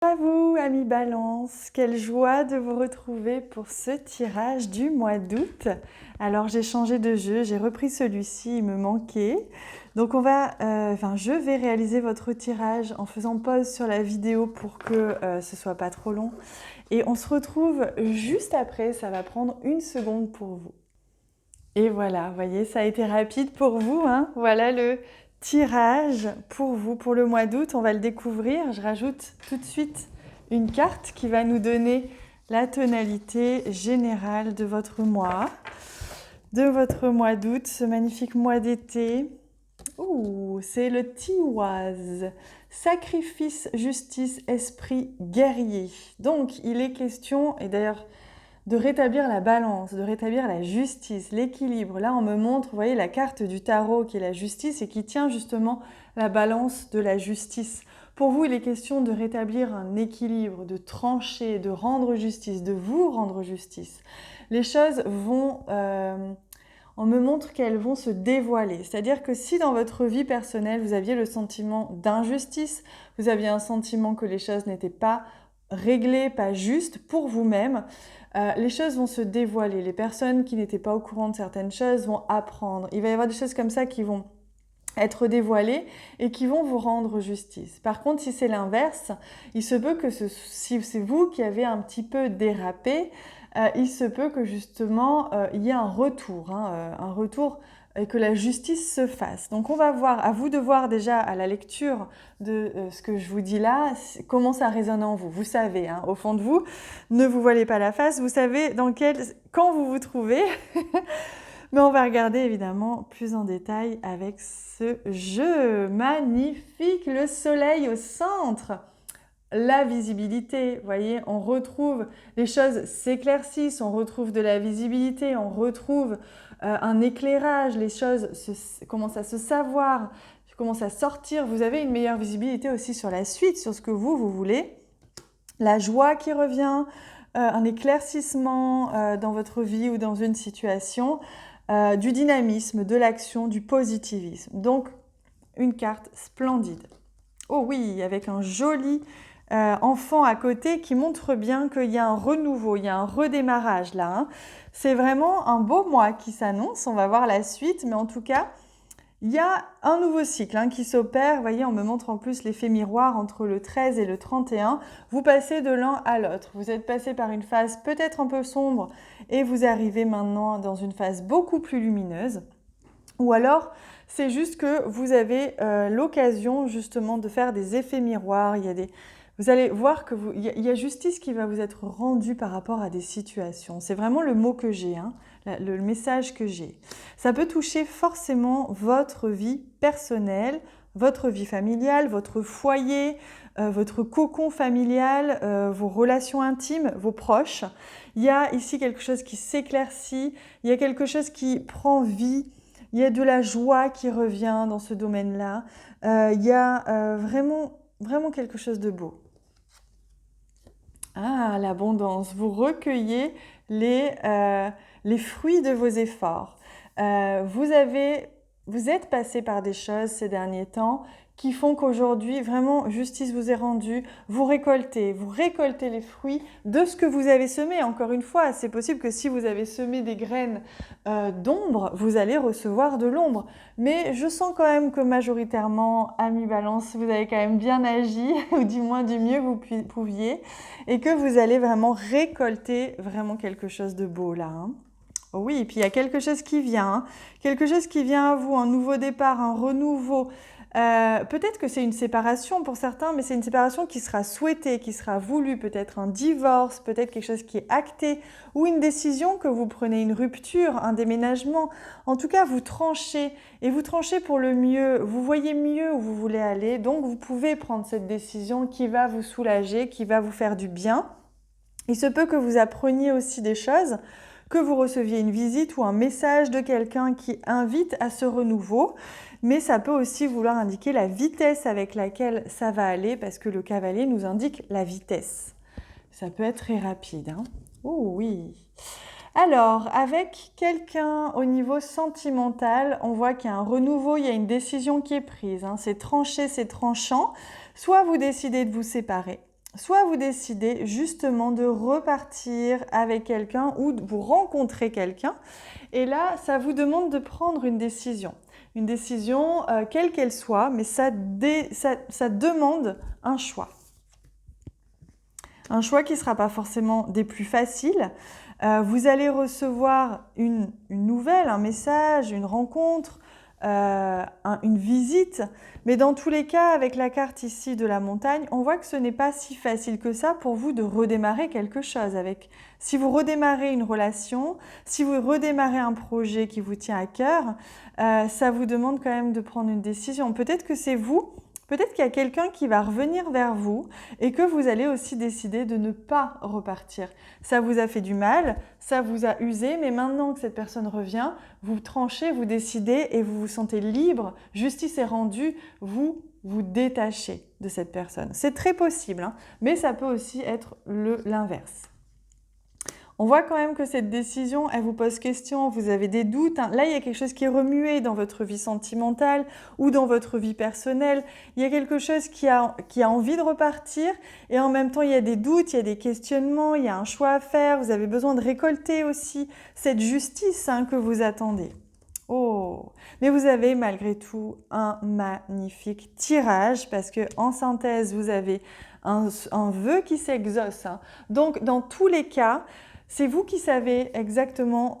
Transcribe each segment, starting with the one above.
À vous, amis Balance, quelle joie de vous retrouver pour ce tirage du mois d'août. Alors j'ai changé de jeu, j'ai repris celui-ci, il me manquait. Donc je vais réaliser votre tirage en faisant pause sur la vidéo pour que ce soit pas trop long. Et on se retrouve juste après, ça va prendre une seconde pour vous. Et voilà, vous voyez, ça a été rapide pour vous, hein. Voilà le tirage pour vous, pour le mois d'août. On va le découvrir. Je rajoute tout de suite une carte qui va nous donner la tonalité générale de votre mois d'août, ce magnifique mois d'été. Ouh, c'est le Tiwaz. Sacrifice, justice, esprit guerrier. Donc, il est question, et d'ailleurs, de rétablir la balance, de rétablir la justice, l'équilibre. Là, on me montre, vous voyez, la carte du tarot qui est la justice et qui tient justement la balance de la justice. Pour vous, il est question de rétablir un équilibre, de trancher, de rendre justice, de vous rendre justice. Les choses vont... on me montre qu'elles vont se dévoiler. C'est-à-dire que si dans votre vie personnelle, vous aviez le sentiment d'injustice, vous aviez un sentiment que les choses n'étaient pas réglées, pas justes pour vous-même, les choses vont se dévoiler. Les personnes qui n'étaient pas au courant de certaines choses vont apprendre. Il va y avoir des choses comme ça qui vont être dévoilées et qui vont vous rendre justice. Par contre, si c'est l'inverse, il se peut que si c'est vous qui avez un petit peu dérapé, il se peut que justement il y ait un retour et que la justice se fasse. Donc on va voir, à vous de voir déjà à la lecture de ce que je vous dis là, comment ça résonne en vous. Vous savez, hein, au fond de vous, ne vous voilez pas la face, vous savez quand vous vous trouvez. Mais on va regarder évidemment plus en détail avec ce jeu magnifique, le soleil au centre. La visibilité, vous voyez, on retrouve, les choses s'éclaircissent, on retrouve de la visibilité, on retrouve un éclairage, les choses commencent à se savoir, commencent à sortir, vous avez une meilleure visibilité aussi sur la suite, sur ce que vous voulez. La joie qui revient, un éclaircissement dans votre vie ou dans une situation, du dynamisme, de l'action, du positivisme. Donc, une carte splendide. Oh oui, avec un joli enfant à côté qui montre bien qu'il y a un renouveau, il y a un redémarrage là. Hein. C'est vraiment un beau mois qui s'annonce, on va voir la suite, mais en tout cas, il y a un nouveau cycle qui s'opère. Vous voyez, on me montre en plus l'effet miroir entre le 13 et le 31. Vous passez de l'un à l'autre. Vous êtes passé par une phase peut-être un peu sombre et vous arrivez maintenant dans une phase beaucoup plus lumineuse. Ou alors, c'est juste que vous avez l'occasion justement de faire des effets miroirs. Vous allez voir qu'il y a justice qui va vous être rendue par rapport à des situations. C'est vraiment le mot que j'ai, le message que j'ai. Ça peut toucher forcément votre vie personnelle, votre vie familiale, votre foyer, votre cocon familial, vos relations intimes, vos proches. Il y a ici quelque chose qui s'éclaircit, il y a quelque chose qui prend vie. Il y a de la joie qui revient dans ce domaine-là. Il y a vraiment quelque chose de beau. Ah, l'abondance. Vous recueillez les fruits de vos efforts. Vous êtes passé par des choses ces derniers temps qui font qu'aujourd'hui, vraiment, justice vous est rendue. Vous récoltez les fruits de ce que vous avez semé. Encore une fois, c'est possible que si vous avez semé des graines d'ombre, vous allez recevoir de l'ombre. Mais je sens quand même que majoritairement, amis Balance, vous avez quand même bien agi, ou du moins du mieux que vous pouviez, et que vous allez vraiment récolter vraiment quelque chose de beau là. Oh oui, et puis il y a quelque chose qui vient à vous, un nouveau départ, un renouveau. Peut-être que c'est une séparation pour certains, mais c'est une séparation qui sera souhaitée, qui sera voulue, peut-être un divorce, peut-être quelque chose qui est acté, ou une décision que vous prenez, une rupture, un déménagement. En tout cas, vous tranchez, et vous tranchez pour le mieux, vous voyez mieux où vous voulez aller, donc vous pouvez prendre cette décision qui va vous soulager, qui va vous faire du bien. Il se peut que vous appreniez aussi des choses, que vous receviez une visite ou un message de quelqu'un qui invite à ce renouveau, mais ça peut aussi vouloir indiquer la vitesse avec laquelle ça va aller, parce que le cavalier nous indique la vitesse. Ça peut être très rapide. Oh oui. Alors, avec quelqu'un au niveau sentimental, on voit qu'il y a un renouveau, il y a une décision qui est prise. C'est tranché, c'est tranchant. Soit vous décidez de vous séparer, soit vous décidez justement de repartir avec quelqu'un ou de vous rencontrer quelqu'un. Et là, ça vous demande de prendre une décision. Une décision, quelle qu'elle soit, mais ça demande un choix. Un choix qui ne sera pas forcément des plus faciles. Vous allez recevoir une nouvelle, un message, une rencontre, une visite. Mais dans tous les cas, avec la carte ici de la montagne, on voit que ce n'est pas si facile que ça pour vous de redémarrer quelque chose. Si vous redémarrez une relation, si vous redémarrez un projet qui vous tient à cœur, ça vous demande quand même de prendre une décision. Peut-être que c'est vous. Peut-être qu'il y a quelqu'un qui va revenir vers vous et que vous allez aussi décider de ne pas repartir. Ça vous a fait du mal, ça vous a usé, mais maintenant que cette personne revient, vous tranchez, vous décidez et vous vous sentez libre, justice est rendue, vous vous détachez de cette personne. C'est très possible, hein, mais ça peut aussi être l'inverse. On voit quand même que cette décision, elle vous pose question, vous avez des doutes. Hein. Là, il y a quelque chose qui est remué dans votre vie sentimentale ou dans votre vie personnelle. Il y a quelque chose qui a envie de repartir et en même temps, il y a des doutes, il y a des questionnements, il y a un choix à faire. Vous avez besoin de récolter aussi cette justice que vous attendez. Oh, mais vous avez malgré tout un magnifique tirage parce que en synthèse, vous avez un vœu qui s'exauce. Hein. Donc, dans tous les cas, c'est vous qui savez exactement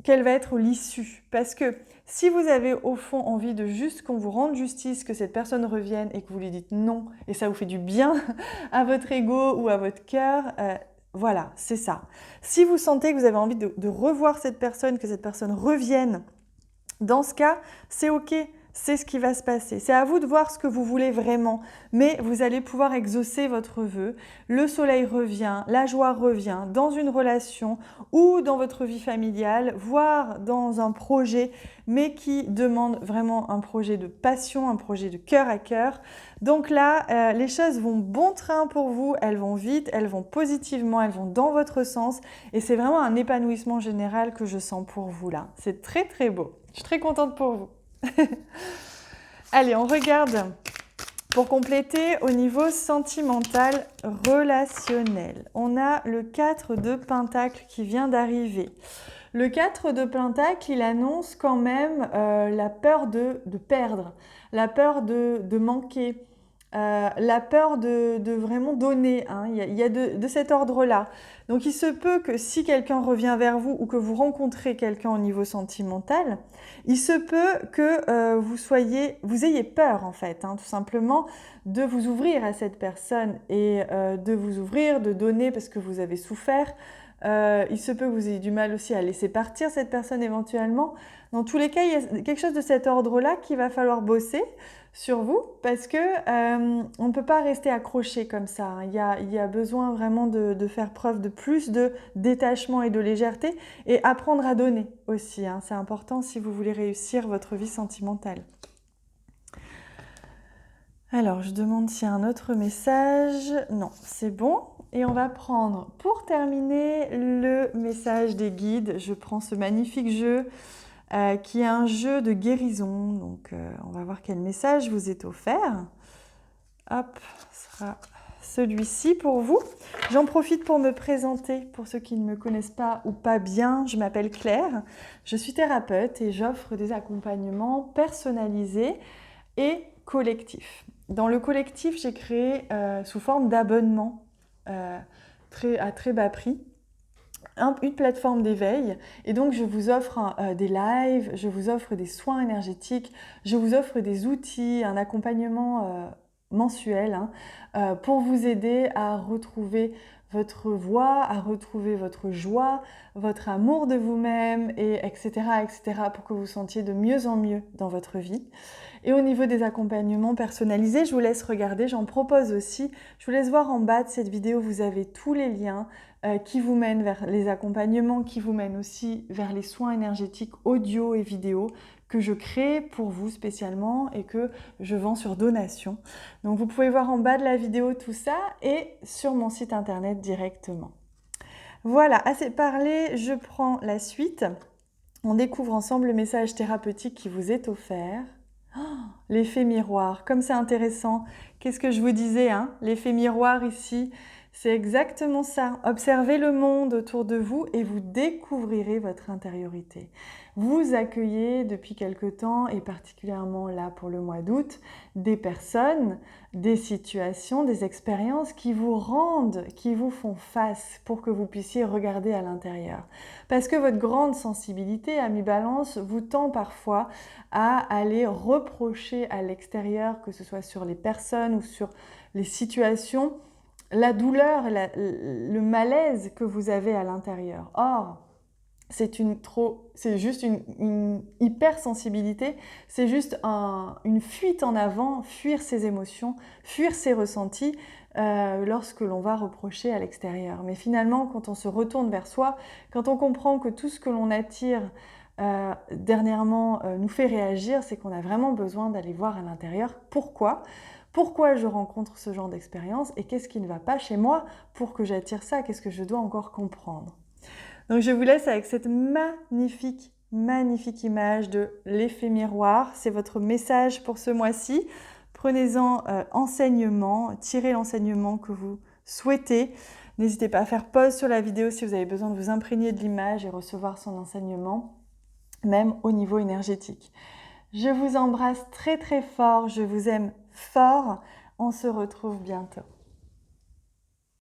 quelle va être l'issue. Parce que si vous avez au fond envie de juste qu'on vous rende justice, que cette personne revienne et que vous lui dites non, et ça vous fait du bien à votre ego ou à votre cœur, voilà, c'est ça. Si vous sentez que vous avez envie de revoir cette personne, que cette personne revienne, dans ce cas, c'est OK. C'est ce qui va se passer. C'est à vous de voir ce que vous voulez vraiment, mais vous allez pouvoir exaucer votre vœu. Le soleil revient, la joie revient dans une relation ou dans votre vie familiale, voire dans un projet, mais qui demande vraiment un projet de passion, un projet de cœur à cœur. Donc là, les choses vont bon train pour vous, elles vont vite, elles vont positivement, elles vont dans votre sens et c'est vraiment un épanouissement général que je sens pour vous là. C'est très très beau. Je suis très contente pour vous. Allez, on regarde pour compléter au niveau sentimental relationnel. On a le 4 de Pentacle qui vient d'arriver. Le 4 de Pentacle, il annonce quand même la peur de perdre, la peur de manquer, la peur de vraiment donner. Hein. Il y a de cet ordre-là. Donc il se peut que si quelqu'un revient vers vous ou que vous rencontrez quelqu'un au niveau sentimental, il se peut que vous ayez peur en fait, hein, tout simplement, de vous ouvrir à cette personne et de vous ouvrir, de donner parce que vous avez souffert. Il se peut que vous ayez du mal aussi à laisser partir cette personne éventuellement. Dans tous les cas, il y a quelque chose de cet ordre-là qu'il va falloir bosser sur vous parce que on ne peut pas rester accroché comme ça. Hein. Il y a besoin vraiment de faire preuve de plus de détachement et de légèreté et apprendre à donner aussi. Hein. C'est important si vous voulez réussir votre vie sentimentale. Alors, je demande s'il y a un autre message. Non, c'est bon. Et on va prendre, pour terminer, le message des guides. Je prends ce magnifique jeu qui est un jeu de guérison. Donc, on va voir quel message vous est offert. Hop, ce sera celui-ci pour vous. J'en profite pour me présenter pour ceux qui ne me connaissent pas ou pas bien. Je m'appelle Claire, je suis thérapeute et j'offre des accompagnements personnalisés et collectifs. Dans le collectif, j'ai créé sous forme d'abonnement à très bas prix une plateforme d'éveil et donc je vous offre des lives, je vous offre des soins énergétiques, je vous offre des outils, un accompagnement mensuel pour vous aider à retrouver votre voix, à retrouver votre joie, votre amour de vous-même, etc., etc., pour que vous vous sentiez de mieux en mieux dans votre vie. Et au niveau des accompagnements personnalisés, je vous laisse regarder, j'en propose aussi. Je vous laisse voir en bas de cette vidéo, vous avez tous les liens qui vous mènent vers les accompagnements, qui vous mènent aussi vers les soins énergétiques audio et vidéo que je crée pour vous spécialement et que je vends sur donation. Donc vous pouvez voir en bas de la vidéo tout ça et sur mon site internet directement. Voilà, assez parlé, je prends la suite. On découvre ensemble le message thérapeutique qui vous est offert. L'effet miroir, comme c'est intéressant. Qu'est-ce que je vous disais, hein? L'effet miroir ici, c'est exactement ça. Observez le monde autour de vous et vous découvrirez votre intériorité. Vous accueillez depuis quelque temps, et particulièrement là pour le mois d'août, des personnes, des situations, des expériences qui vous rendent, qui vous font face pour que vous puissiez regarder à l'intérieur. Parce que votre grande sensibilité, ami Balance, vous tend parfois à aller reprocher à l'extérieur, que ce soit sur les personnes ou sur les situations, la douleur, le malaise que vous avez à l'intérieur. Or, c'est juste une hypersensibilité, c'est juste une fuite en avant, fuir ses émotions, fuir ses ressentis lorsque l'on va reprocher à l'extérieur. Mais finalement, quand on se retourne vers soi, quand on comprend que tout ce que l'on attire dernièrement nous fait réagir, c'est qu'on a vraiment besoin d'aller voir à l'intérieur pourquoi je rencontre ce genre d'expérience et qu'est-ce qui ne va pas chez moi pour que j'attire ça, qu'est-ce que je dois encore comprendre. Donc je vous laisse avec cette magnifique image de l'effet miroir. C'est votre message pour ce mois-ci. Prenez-en enseignement, tirez l'enseignement que vous souhaitez. N'hésitez pas à faire pause sur la vidéo si vous avez besoin de vous imprégner de l'image et recevoir son enseignement, même au niveau énergétique. Je vous embrasse très très fort, je vous aime fort. On se retrouve bientôt.